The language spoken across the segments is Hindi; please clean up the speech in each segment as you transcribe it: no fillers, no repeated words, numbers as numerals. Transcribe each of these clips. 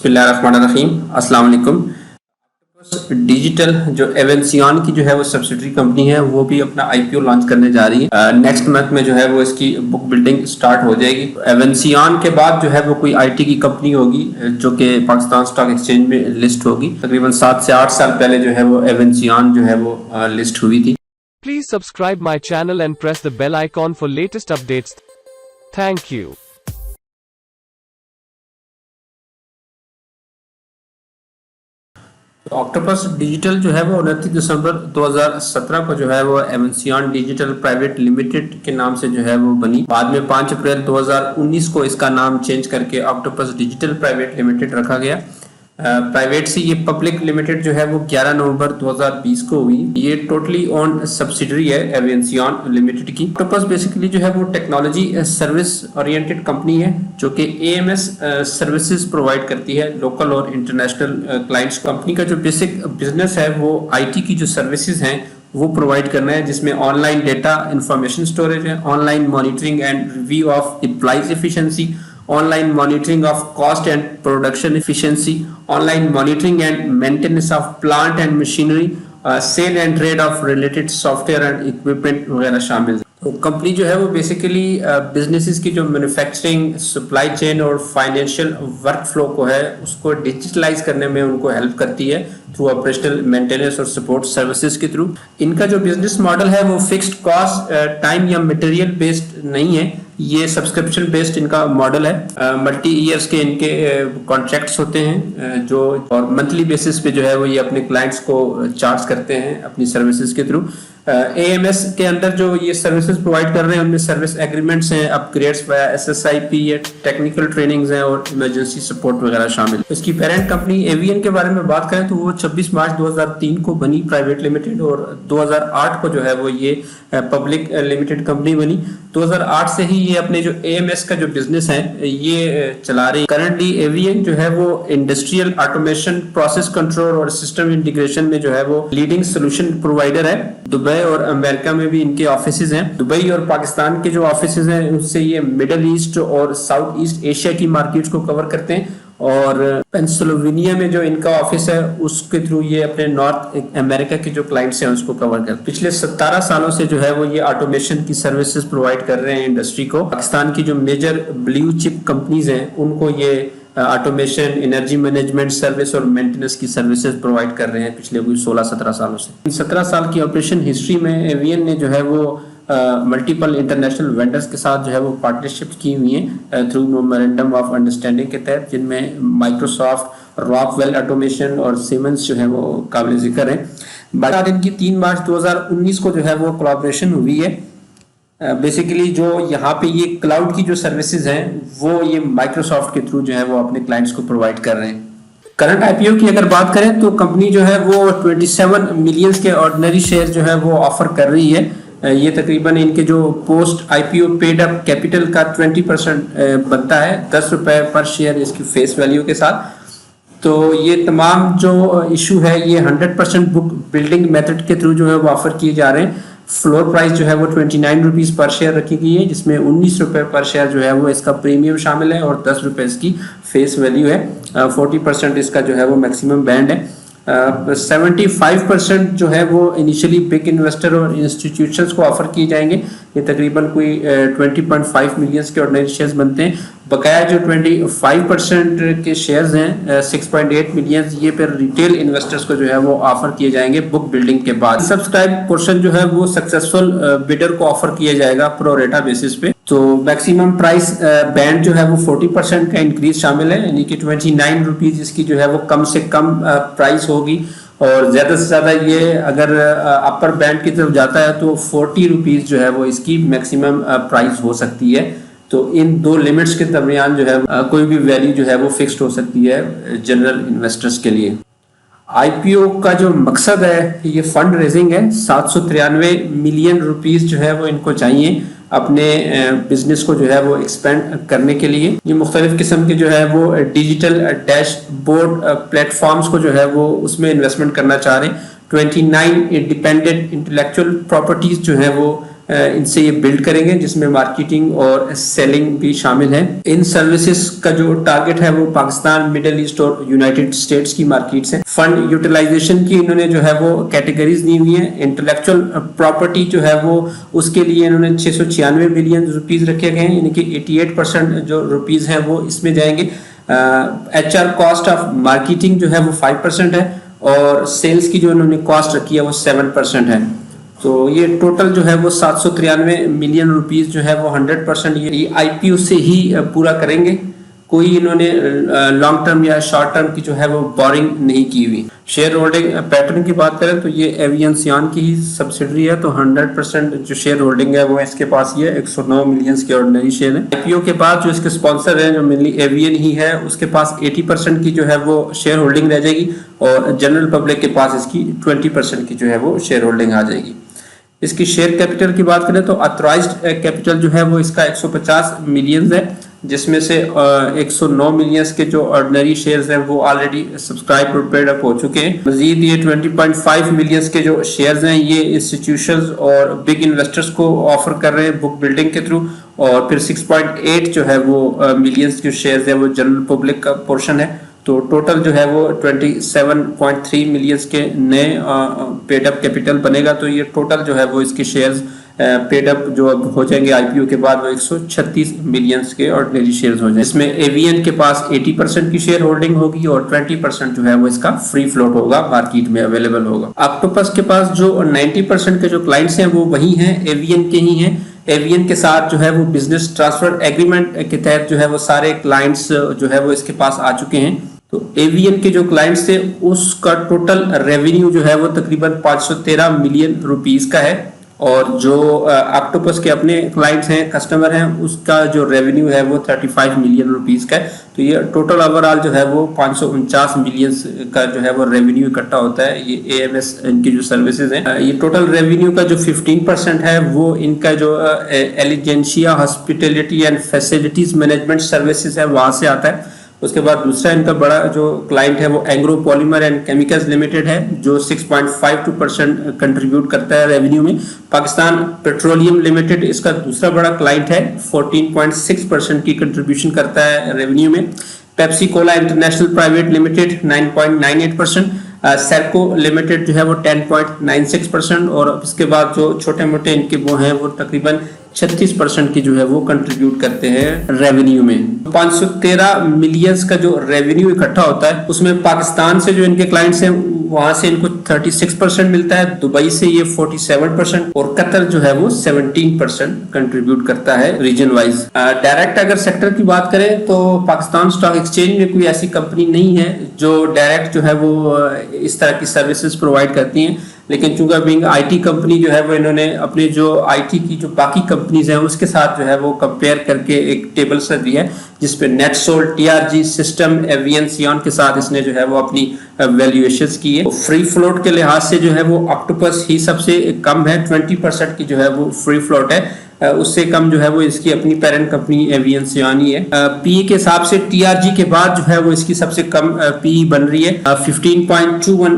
बिस्मिल्लाहिर्रहमानिर्रहीम। अस्सलाम वालेकुम। डिजिटल जो एवेंसियन की जो है वो सब्सिडरी कंपनी है, वो भी अपना आईपीओ लॉन्च करने जा रही है। नेक्स्ट मंथ में जो है वो इसकी बुक बिल्डिंग स्टार्ट हो जाएगी। एवेंसियन के बाद जो है वो कोई आईटी की कंपनी होगी जो कि पाकिस्तान स्टॉक एक्सचेंज में लिस्ट होगी। तकरीबन 7 से 8 साल पहले जो है वो एवेंसियन जो है वो लिस्ट हुई थी। Please subscribe my channel and press the bell icon for latest updates. Thank you. Octopus digital जो है वो 29 दिसंबर 2017 को जो है वो एवेंसियन डिजिटल प्राइवेट लिमिटेड के नाम से जो है वो बनी। बाद में 5 अप्रैल 2019 को इसका नाम चेंज करके ऑक्टोपस डिजिटल प्राइवेट लिमिटेड रखा गया। प्राइवेट से ये पब्लिक लिमिटेड जो है वो 11 नवंबर 2020 को हुई। ये टोटली ओन सब्सिडरी है एवेंसियन लिमिटेड की। ऑक्टोपस बेसिकली जो है वो टेक्नोलॉजी सर्विस ओरिएंटेड कंपनी है जो कि एएमएस सर्विसेज प्रोवाइड करती है लोकल और इंटरनेशनल क्लाइंट्स। कंपनी का जो बेसिक बिजनेस है वो आईटी की जो सर्विसेज हैं वो प्रोवाइड करना है, जिसमें ऑनलाइन डेटा इंफॉर्मेशन स्टोरेज है, online monitoring and review of employees efficiency, online monitoring of cost and production efficiency, online monitoring and maintenance of plant and machinery, sale and trade of related software and equipment वगैरह शामिल है। तो कंपनी जो है वो बेसिकली बिजनेसेस की जो मैन्युफैक्चरिंग, सप्लाई चेन और फाइनेंशियल वर्क फ्लो को है उसको डिजिटलाइज करने में उनको हेल्प करती है थ्रू ऑपरेशनल मेंटेनेंस और सपोर्ट सर्विसेज के थ्रू। इनका जो बिजनेस मॉडल है वो फिक्स्ड कॉस्ट, टाइम या मटेरियल बेस्ड नहीं है, ये सब्सक्रिप्शन बेस्ड इनका मॉडल है। मल्टी ईयर्स के इनके कॉन्ट्रैक्ट्स होते हैं जो और मंथली बेसिस पे जो है वो ये अपने क्लाइंट्स को चार्ज करते हैं अपनी सर्विसेज के थ्रू। एएमएस के अंदर जो ये सर्विसेज प्रोवाइड कर रहे हैं उनमें सर्विस एग्रीमेंट्स हैं, अपग्रेड्स वाया एसएसआईपी है, टेक्निकल ट्रेनिंग्स हैं और इमरजेंसी सपोर्ट वगैरह शामिल। इसकी पेरेंट कंपनी एवीएन के बारे में बात करें तो वो 26 मार्च 2003 को बनी प्राइवेट लिमिटेड और 2008 को जो है वो ये पब्लिक लिमिटेड कंपनी बनी। 2008 से ही ये अपने जो एएमएस का जो बिजनेस है ये चला रही है। करंटली एवीएन जो है वो इंडस्ट्रियल ऑटोमेशन, प्रोसेस कंट्रोल और सिस्टम इंटीग्रेशन में जो है वो लीडिंग सोल्यूशन प्रोवाइडर है। दुबई और अमेरिका में भी इनके ऑफिसेज हैं। दुबई और पाकिस्तान के जो ऑफिसेज हैं उनसे ये मिडल ईस्ट और साउथ ईस्ट एशिया की मार्केट्स को कवर करते हैं और पेंसिल्वेनिया में जो इनका ऑफिस है उसके थ्रू ये अपने नॉर्थ अमेरिका के जो क्लाइंट्स हैं उसको कवर करते हैं। पिछले 17 सालों से जो है वो ये ऑटोमेशन की सर्विसेज प्रोवाइड कर रहे हैं इंडस्ट्री को। पाकिस्तान की जो मेजर ब्लू चिप कंपनीज हैं उनको ये ऑटोमेशन, एनर्जी मैनेजमेंट सर्विस और मेंटेनेंस की सर्विसेज प्रोवाइड कर रहे हैं पिछले कोई 16-17 सालों से। 17 साल की ऑपरेशन हिस्ट्री में एवीएन ने जो है वो मल्टीपल इंटरनेशनल वेंडर्स के साथ जो है वो पार्टनरशिप की हुई है थ्रू मेमोरेंडम ऑफ अंडरस्टैंडिंग के तहत, जिनमें माइक्रोसॉफ्ट, रॉकवेल ऑटोमेशन और सीमेंस जो है वो काबिल जिक्र है। बाद इनकी 3 मार्च 2019 को जो है वो कोलैबोरेशन हुई है। बेसिकली जो यहाँ पे ये क्लाउड की जो सर्विसेज हैं वो ये माइक्रोसॉफ्ट के थ्रू जो है वो अपने क्लाइंट्स को प्रोवाइड कर रहे हैं। करंट आईपीओ की अगर बात करें तो कंपनी जो है वो 27 मिलियंस के ऑर्डिनरी शेयर जो है वो ऑफर कर रही है। ये तकरीबन इनके जो post IPO paid up capital का 20% बनता है, 10 रुपए पर शेयर इसकी फेस वैल्यू के साथ। तो ये तमाम जो इशू है ये 100% बुक बिल्डिंग मेथड के थ्रू जो है वो ऑफर किए जा रहे हैं। फ्लोर प्राइस जो है वो 29 रुपीज पर शेयर रखी गई है, जिसमें 19 रुपए पर शेयर जो है वो इसका प्रीमियम शामिल है और 10 रुपए इसकी फेस वैल्यू है। 40% इसका जो है वो मैक्सिमम बैंड है। 75% जो है वो इनिशियली बिग इन्वेस्टर और इंस्टीट्यूशंस को ऑफर किए जाएंगे। ये तकरीबन कोई 20.5 मिलियन के ऑर्डिनरी शेयर्स बनते हैं। बकाया जो 25% के शेयर्स हैं 6.8 मिलियन, ये फिर रिटेल इन्वेस्टर्स को जो है वो ऑफर किए जाएंगे बुक बिल्डिंग के बाद। सब्सक्राइब पोर्शन जो है वो सक्सेसफुल बिडर को ऑफर किया जाएगा प्रो रेटा बेसिस पे। तो मैक्सिमम प्राइस बैंड जो है वो 40% का इंक्रीज शामिल है, यानी कि 29 रुपीज इसकी जो है वो कम से कम प्राइस होगी और ज्यादा से ज्यादा ये अगर अपर बैंड की तरफ जाता है तो 40 रुपीज जो है वो इसकी मैक्सिमम प्राइस हो सकती है। तो इन दो लिमिट्स के दरमियान जो है कोई भी वैल्यू जो है वो फिक्स्ड हो सकती है जनरल इन्वेस्टर्स के लिए। आईपीओ का जो मकसद है ये फंड रेजिंग है। 793 मिलियन रुपीस जो है वो इनको चाहिए अपने बिजनेस को जो है वो एक्सपेंड करने के लिए। ये मुख्तलिफ किस्म के जो है वो डिजिटल डैशबोर्ड प्लेटफॉर्म्स को जो है वो उसमें इन्वेस्टमेंट करना चाह रहे हैं। 29 इंडिपेंडेंट इंटेलेक्चुअल प्रॉपर्टीज जो है वो इनसे ये बिल्ड करेंगे, जिसमें मार्केटिंग और सेलिंग भी शामिल है। इन सर्विसेज का जो टारगेट है वो पाकिस्तान, मिडिल ईस्ट और यूनाइटेड स्टेट्स की मार्केट्स हैं। फंड यूटिलाइजेशन की इन्होंने जो है वो कैटेगरीज दी हुई है। इंटेलेक्चुअल प्रॉपर्टी जो है वो उसके लिए इन्होंने 696 बिलियन रुपीस रखे गए हैं, यानी कि 88% जो रुपीस हैं वो इसमें जाएंगे। HR कॉस्ट ऑफ मार्केटिंग जो है वो 5% है और सेल्स की जो इन्होंने कॉस्ट रखी है वो 7% है। तो ये टोटल जो है वो 793 मिलियन रुपीस जो है वो 100% ये IPO से ही पूरा करेंगे। कोई इन्होंने लॉन्ग टर्म या शॉर्ट टर्म की जो है वो बोरिंग नहीं की हुई। शेयर होल्डिंग पैटर्न की बात करें तो ये एवियन सियान की ही सब्सिडरी है, तो 100% जो शेयर होल्डिंग है वो इसके पास ये 109 मिलियन के ऑर्डिनरी शेयर है। IPO के बाद जो इसके स्पॉन्सर है जो मेनली एवियन ही है, उसके पास 80% की जो है वो शेयर होल्डिंग रह जाएगी और जनरल पब्लिक के पास इसकी 20% की जो है वो शेयर होल्डिंग आ जाएगी। इसकी शेयर कैपिटल की बात करें तो ऑथराइज्ड कैपिटल जो है वो इसका 150 मिलियन है, जिसमें से 109 मिलियन के जो ऑर्डिनरी शेयर्स हैं वो ऑलरेडी सब्सक्राइब और पेड अप हो चुके हैं। मजीद ये 20.5 मिलियन के जो शेयर्स हैं ये इंस्टीट्यूशंस और बिग इन्वेस्टर्स को ऑफर कर रहे हैं बुक बिल्डिंग के थ्रू, और फिर 6.8 जो है वो मिलियन के शेयर्स है वो जनरल पब्लिक का पोर्शन है। तो टोटल जो है वो 27.3 मिलियन के नए पेड अप कैपिटल बनेगा। तो ये टोटल जो है वो इसके शेयर्स पेड अप जो अब हो जाएंगे IPO के बाद वो 136 मिलियन के ऑर्डिनरी शेयर्स हो जाएंगे। इसमें एवियन के पास 80% की शेयर होल्डिंग होगी और 20% जो है वो इसका फ्री फ्लोट होगा, मार्केट में अवेलेबल होगा। ऑक्टोपस के पास जो 90% के जो क्लाइंट्स हैं वो वही हैं, एवियन के ही हैं। एवियन के साथ जो है वो बिजनेस ट्रांसफर एग्रीमेंट के तहत जो है वो सारे क्लाइंट्स जो है वो इसके पास आ चुके हैं। तो एवियन के जो क्लाइंट्स थे उसका टोटल रेवेन्यू जो है वो तकरीबन 513 मिलियन रुपीस का है, और जो ऑक्टोपस के अपने क्लाइंट्स हैं, कस्टमर हैं, उसका जो रेवेन्यू है वो 35 मिलियन रुपीस का है। तो ये टोटल ओवरऑल जो है वो 549 मिलियन का जो है वो रेवेन्यू इकट्ठा होता है। ये AMS इनकी जो सर्विसेज हैं, ये टोटल रेवेन्यू का जो 15% है वो इनका जो Elegantia hospitality and facilities management services है वहां से आता है। उसके बाद दूसरा इनका बड़ा जो क्लाइंट है वो Engro polymer and chemicals limited है, जो 6.52% कंट्रीब्यूट करता है रेवेन्यू में। पाकिस्तान पेट्रोलियम लिमिटेड इसका दूसरा बड़ा क्लाइंट है, 14.6% की कंट्रीब्यूशन करता है रेवेन्यू में। Pepsi Cola international private limited 9.98%, SELCO limited जो है वो 10.96%, और इसके बाद जो छोटे मोटे इनके वो हैं वो तकरीबन 36% की जो है वो कंट्रीब्यूट करते हैं रेवेन्यू में। 513 मिलियन का जो रेवेन्यू इकट्ठा होता है उसमें पाकिस्तान से जो इनके क्लाइंट्स हैं वहां से इनको 36% मिलता है, दुबई से ये 47% और कतर जो है वो 17% कंट्रीब्यूट करता है रीजन वाइज। डायरेक्ट अगर सेक्टर की बात करें तो पाकिस्तान स्टॉक एक्सचेंज में कोई ऐसी कंपनी नहीं है जो डायरेक्ट जो है वो इस तरह की सर्विसेज प्रोवाइड करती हैं, लेकिन चूंकि बिंग IT कंपनी जो है वो इन्होंने अपने जो IT की जो बाकी कंपनीज हैं उसके साथ जो है वो कंपेयर करके एक टेबल सा दिया है जिसपे नेटसोल्ट, TRG, सिस्टम, एवियन, सियान के साथ इसने जो है वो अपनी वैल्यूएशंस की है। फ्री फ्लोट के लिहाज से जो है वो ऑक्टोपस ही सबसे कम है, 20% की जो है वो फ्री फ्लोट है। उससे कम जो है वो इसकी अपनी पेरेंट कंपनी एवियन सियानी है। PE के हिसाब से TRG के बाद जो है वो इसकी सबसे कम PE बन रही है, 15.21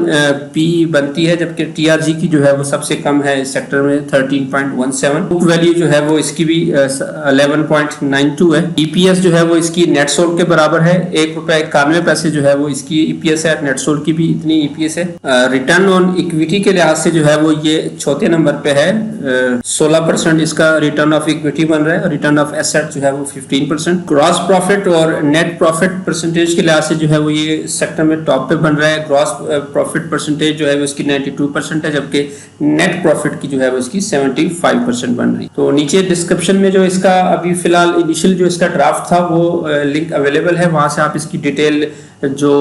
PE बनती है, जबकि TRG की जो है वो सबसे कम है इस सेक्टर में 13.17। बुक वैल्यू जो है वो इसकी भी 11.92 है। EPS जो है वो इसकी नेटसोल के बराबर है, ₹1.91 जो है वो इसकी EPS है, नेटसोल की भी इतनी EPS है। रिटर्न ऑन इक्विटी के लिहाज से जो है वो ये चौथे नंबर पे है, 16% इसका रिटर्न ऑफ इक्विटी बन रहा है। रिटर्न ऑफ एसेट जो है वो 15%। ग्रॉस प्रॉफिट और नेट प्रॉफिट परसेंटेज के लिहाज से जो है वो ये सेक्टर में टॉप पे बन रहा है। ग्रॉस प्रॉफिट परसेंटेज जो है वो इसकी 92% है, जबकि नेट प्रॉफिट की जो है वो इसकी 75% बन रही है। तो नीचे डिस्क्रिप्शन में जो इसका अभी फिलहाल इनिशियल जो इसका ड्राफ्ट था वो लिंक अवेलेबल है, वहां से आप इसकी डिटेल जो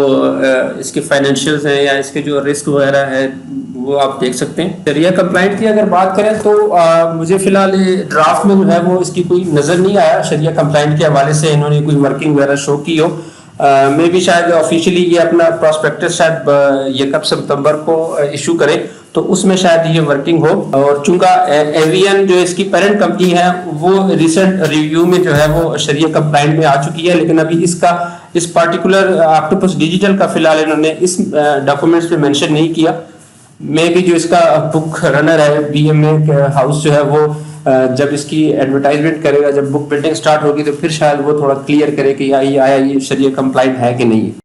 इसके फाइनेंशियल्स हैं या इसके जो रिस्क वगैरह है वो आप देख सकते हैं। शरिया कंप्लाइंट की अगर बात करें तो मुझे फिलहाल ड्राफ्ट में जो है वो इसकी कोई नजर नहीं आया शरिया कंप्लाइंट के हवाले से इन्होंने कोई वर्किंग वगैरह शो की हो। मे भी शायद ऑफिशियली ये अपना प्रॉस्पेक्टस शायद ये कब सितंबर को इशू करे तो उसमें शायद ये वर्किंग हो। और चूंकि एवियन जो इसकी पेरेंट कंपनी है वो रिसेंट रिव्यू में जो है वो शरिया कंप्लाइंट में आ चुकी है, लेकिन अभी इस पार्टिकुलर ऑक्टोपस डिजिटल का फिलहाल इन्होंने इस डॉक्यूमेंट्स में मेंशन नहीं किया। मे भी जो इसका बुक रनर है BMA हाउस जो है वो जब इसकी एडवर्टाइजमेंट करेगा, जब बुक बिल्डिंग स्टार्ट होगी तो फिर शायद वो थोड़ा क्लियर करे कि ये शरिया कंप्लाइंट है कि नहीं है।